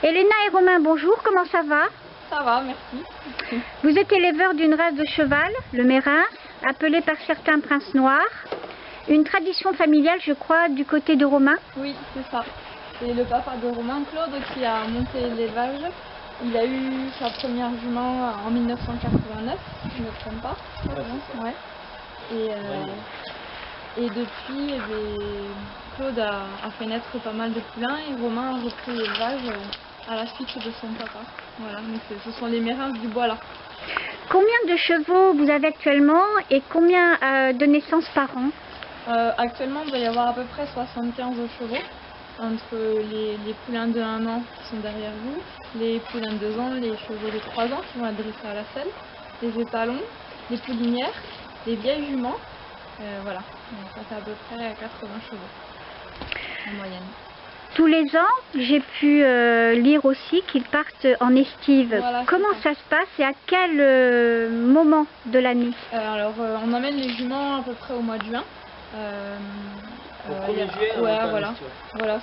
Elena et Romain, bonjour, comment ça va? Ça va, merci. Vous êtes éleveur d'une race de cheval, le Mérins, appelé par certains Prince Noir. Une tradition familiale, je crois, du côté de Romain. Oui, c'est ça. C'est le papa de Romain, Claude, qui a monté l'élevage. Il a eu sa première jument en 1989, si je ne me trompe pas. Ouais. Et depuis, Claude a fait naître pas mal de poulains et Romain a repris l'élevage à la suite de son papa. Voilà, donc ce sont les Mérins du bois là. Combien de chevaux vous avez actuellement et combien de naissances par an? Actuellement, il va y avoir à peu près 75 chevaux, entre les poulains de 1 an qui sont derrière vous, les poulains de 2 ans, les chevaux de 3 ans qui vont être dressés à la selle, les étalons, les poulinières, les vieilles juments, voilà, donc ça fait à peu près 80 chevaux en moyenne. Tous les ans, j'ai pu lire aussi qu'ils partent en estive. Voilà, comment ça se passe et à quel moment de l'année? Alors, on emmène les juments à peu près au mois de juin. Au 1er juillet, ouais, voilà,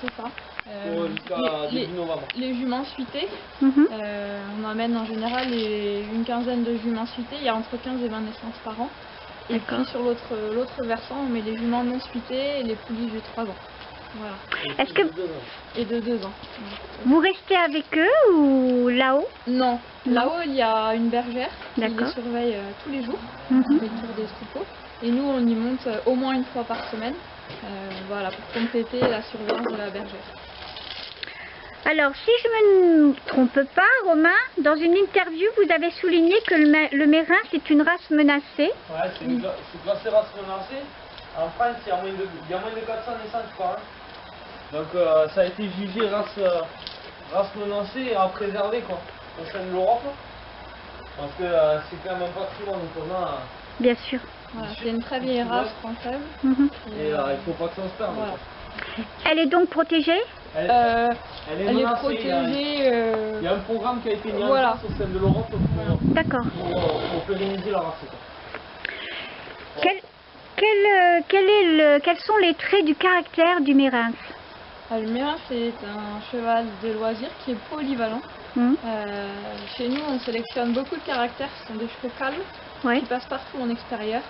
c'est ça. Les juments suitées, on emmène en général une quinzaine de juments suitées, il y a entre 15 et 20 naissances par an. Et puis sur l'autre versant, on met les juments non suitées et les poulies de 3 ans. Voilà. Est-ce que... Et de 2 ans. Vous restez avec eux ou là-haut? Non, là-haut il y a une bergère qui les surveille tous les jours, fait le tour des troupeaux. Et nous on y monte au moins une fois par semaine, voilà, pour compléter la surveillance de la bergère. Alors, si je ne me trompe pas, Romain, dans une interview, vous avez souligné que le Mérin, c'est une race menacée. Ouais, c'est une classée race menacée. En France, il y a moins de 400 naissances par an. Donc, ça a été jugé race menacée et à préserver, quoi, au sein de l'Europe. Parce que c'est quand même un patrimoine commun. Bien sûr. Voilà, c'est une très vieille race française. Et il ne faut pas que ça se perde. Voilà. Elle est donc protégée? Elle est protégée. Il y a un programme qui a été mis en place au sein de l'Europe pour pérenniser la race. Quels sont les traits du caractère du Mérins? Le Mérins, c'est un cheval de loisir qui est polyvalent. Chez nous, on sélectionne beaucoup de caractères, ce sont des chevaux calmes, qui passent partout en extérieur,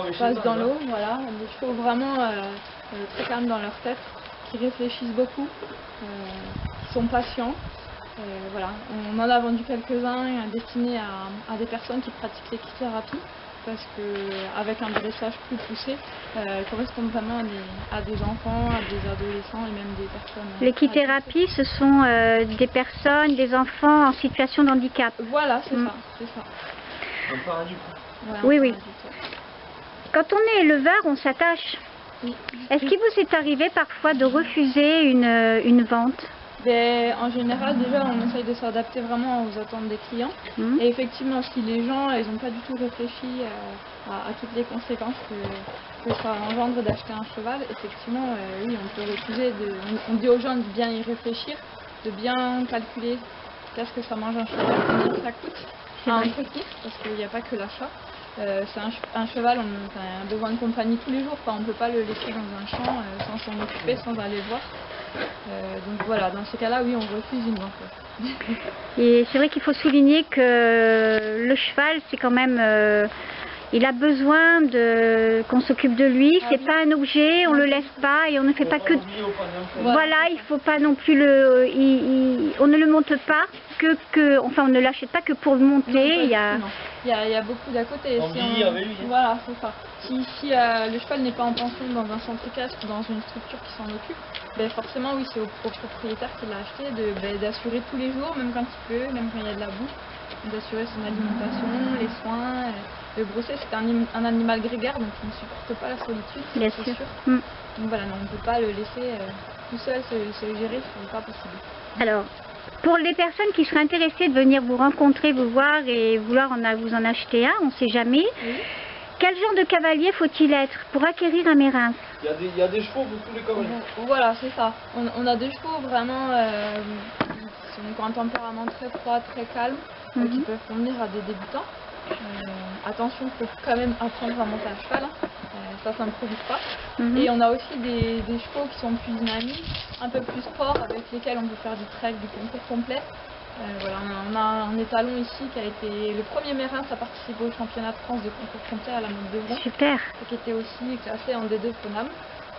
qui passent dans l'eau, voilà, des chevaux vraiment très calmes dans leur tête, qui réfléchissent beaucoup, qui sont patients. Voilà. On en a vendu quelques-uns destinés à des personnes qui pratiquent l'équithérapie, parce qu'avec un dressage plus poussé, correspondent vraiment à des enfants, à des adolescents et même des personnes. L'équithérapie, ce sont des personnes, des enfants en situation de handicap. Voilà, c'est ça, c'est ça. Un paradis. Ouais, oui. Quand on est éleveur, on s'attache. Est-ce qu'il vous est arrivé parfois de refuser une vente? En général, déjà, on essaye de s'adapter vraiment aux attentes des clients. Et effectivement, si les gens ils n'ont pas du tout réfléchi à toutes les conséquences que ça engendre d'acheter un cheval, effectivement, oui, on peut refuser. On dit aux gens de bien y réfléchir, de bien calculer qu'est-ce que ça mange un cheval, combien ça coûte à entretenir, parce qu'il n'y a pas que l'achat. C'est un cheval, on a besoin de compagnie tous les jours, on ne peut pas le laisser dans un champ sans s'en occuper, sans aller voir. Donc voilà, dans ce cas-là, oui, on refuse une vente. Et c'est vrai qu'il faut souligner que le cheval, c'est quand même... il a besoin qu'on s'occupe de lui, c'est pas un objet, on le laisse pas et on ne fait pas que... Voilà, il faut pas non plus on ne le monte pas enfin on ne l'achète pas que pour le monter. Il y a beaucoup d'à côté. Voilà, c'est ça. Si le cheval n'est pas en pension dans un centre casque ou dans une structure qui s'en occupe, forcément oui, c'est au propriétaire qui l'a acheté d'assurer tous les jours, même quand il pleut, même quand il y a de la boue, d'assurer son alimentation, les soins. Le brosset, c'est un animal grégaire, donc il ne supporte pas la solitude, c'est sûr. Donc voilà, on ne peut pas le laisser tout seul se gérer, c'est pas possible. Alors, pour les personnes qui seraient intéressées de venir vous rencontrer, vous voir et vouloir vous en acheter un, on ne sait jamais, quel genre de cavalier faut-il être pour acquérir un Mérins? Il y a des chevaux pour tous les cavaliers. Voilà, c'est ça. On a des chevaux vraiment qui ont un tempérament très froid, très calme, qui peuvent convenir à des débutants. Attention, il faut quand même apprendre à monter à cheval. ça s'improvise pas. Et on a aussi des chevaux qui sont plus dynamiques, un peu plus forts, avec lesquels on peut faire du trail, du concours complet. Voilà, on a un étalon ici qui a été le premier Mérins à participer au championnat de France de concours complet à la mode de Vron. Super. Et qui était aussi classé en D2 Pronam.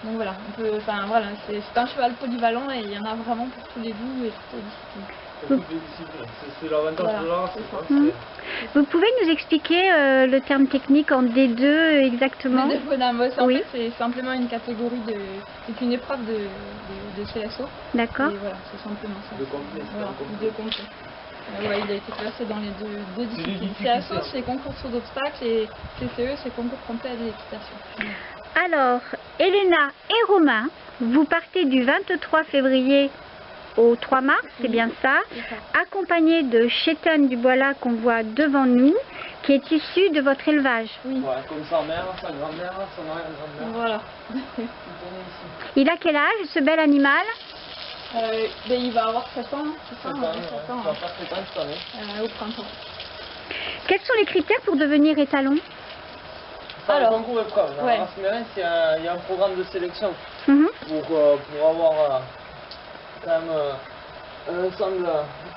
Donc voilà, voilà, c'est un cheval polyvalent et il y en a vraiment pour tous les goûts et toutes les disciplines. C'est l'avantage de l'art, c'est ça. Vous pouvez nous expliquer le terme technique en D2 exactement? D2 Pronam, en fait, c'est simplement une catégorie c'est une épreuve de CSO. D'accord. Et voilà, c'est simplement ça. De complet, De complet. Ouais, il a été classé dans les deux disciplines. CSO, c'est concours saut d'obstacles et CCE, c'est concours complet à l'équitation. Alors, Elena et Romain, vous partez du 23 février au 3 mars, c'est bien ça, accompagné de Chétan Dubois qu'on voit devant nous, qui est issu de votre élevage. Oui. Ouais, comme sa mère, sa grand-mère, son arrière-grand-mère. Voilà. Il a quel âge, ce bel animal? Il va avoir 7 ans. 7 ans, il va faire 7 ans cette année. Au printemps. Quels sont les critères pour devenir étalon? Alors, concours épreuve. Dans la race Mérins, il y a un programme de sélection pour avoir quand même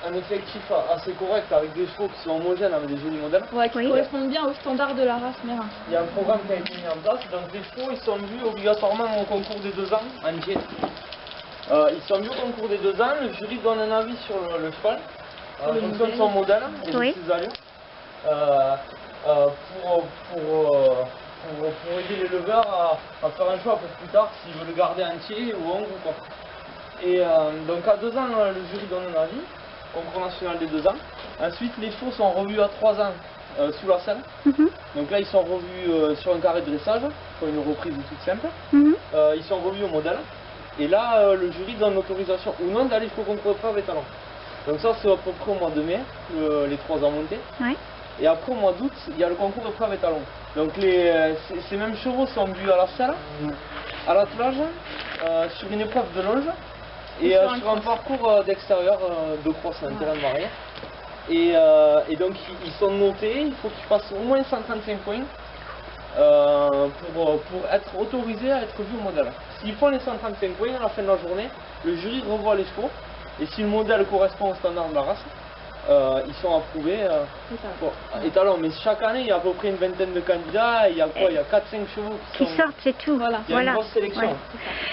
un effectif assez correct avec des chevaux qui sont homogènes, avec des jolis modèles. Ouais, qui correspondent bien aux standards de la race Mérins. Il y a un programme qui a été mis en place, donc les chevaux ils sont vus obligatoirement au concours des 2 ans entier. Ils sont vus au concours des 2 ans, le jury donne un avis sur le cheval, en fonction de son modèle et de ses allures. Pour aider l'éleveur à faire un choix pour plus tard s'il veut le garder entier ou en ou quoi. Et donc à 2 ans le jury donne un avis, concours national des 2 ans. Ensuite les chevaux sont revus à 3 ans sous la selle. Donc là ils sont revus sur un carré de dressage, pour une reprise toute simple. Ils sont revus au modèle. Et là le jury donne l'autorisation ou non d'aller jusqu'au concours épreuve étalon. Donc ça c'est à peu près au mois de mai, les 3 ans montés. Et après, au mois d'août, il y a le concours épreuve étalon. Donc ces mêmes chevaux sont vus à la selle, à l'attelage, sur une épreuve de longe et sur un parcours d'extérieur de crosse, un terrain marié. Et donc ils sont notés, il faut qu'ils fassent au moins 135 points pour être autorisés à être vus au modèle. S'ils font les 135 points à la fin de la journée, le jury revoit les chevaux et si le modèle correspond au standard de la race, ils sont approuvés étalon. Mais chaque année il y a à peu près une vingtaine de candidats, il y a quoi, il y a 4-5 chevaux qui sortent, c'est tout. Voilà. Il y a une grosse sélection.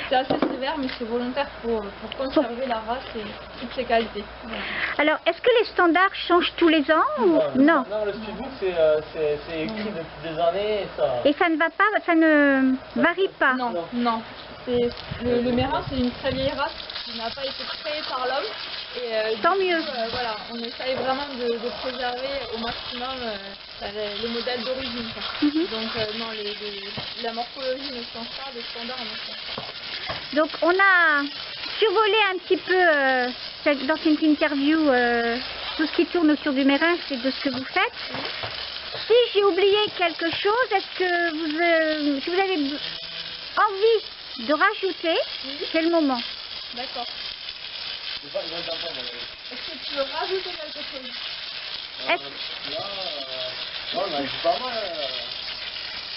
C'est assez sévère mais c'est volontaire pour conserver la race et toutes ses qualités. Alors est-ce que les standards changent tous les ans ou non? Non, le speedbook c'est écrit depuis des années et ça ne va pas, ça ne varie pas? Non. Le Mérin c'est une très vieille race qui n'a pas été créée par l'homme. Et tant mieux. Voilà, on essaye vraiment de préserver au maximum les modèles d'origine. Donc non, la morphologie ne change pas, les standards ne changent pas. Donc on a survolé un petit peu dans cette interview tout ce qui tourne autour du Mérin, c'est de ce que vous faites. Si j'ai oublié quelque chose, est-ce que si vous avez envie de rajouter, c'est le moment. D'accord. Est-ce que tu veux rajouter quelque chose? Non, mais c'est pas mal.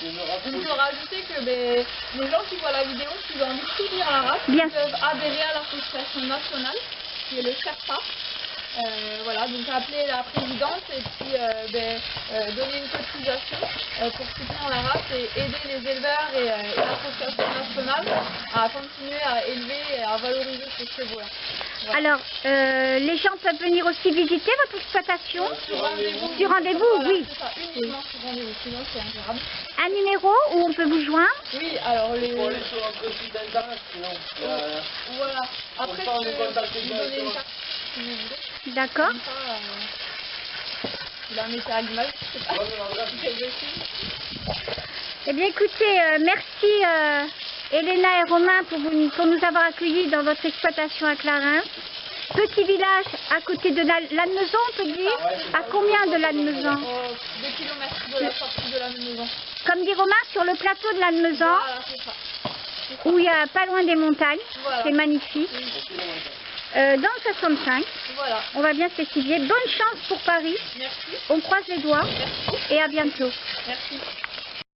Je peux rajouter que les gens qui voient la vidéo, qui ont envie de soutenir la race, ils peuvent adhérer à l'association nationale, qui est le Sherpa. Voilà, donc appeler la présidente et puis donner une cotisation pour soutenir la race et aider les éleveurs et l'association nationale à continuer à élever et à valoriser ces chevaux-là. Voilà. Alors, les gens peuvent venir aussi visiter votre exploitation sur rendez-vous, voilà, oui. C'est ça, uniquement sur rendez-vous, sinon c'est ingérable. Un numéro où on peut vous joindre? Oui, alors les... Pour aller sur notre site internet, sinon. Voilà. Après, je peux vous donner une carte si vous voulez. D'accord. Vous la mettez à l'image, je sais pas. Eh bien écoutez, merci Elena et Romain pour nous avoir accueillis dans votre exploitation à Clarins. Petit village à côté de Lannemezan, on peut dire. À combien de Lannemezan? 2 kilomètres de la sortie de Lannemezan. Comme dit Romain, sur le plateau de Lannemezan, voilà, c'est ça. Où il y a pas loin des montagnes. Voilà. C'est magnifique. Dans le 65, voilà. On va bien spécifier. Bonne chance pour Paris. Merci. On croise les doigts. Merci. Et à bientôt. Merci.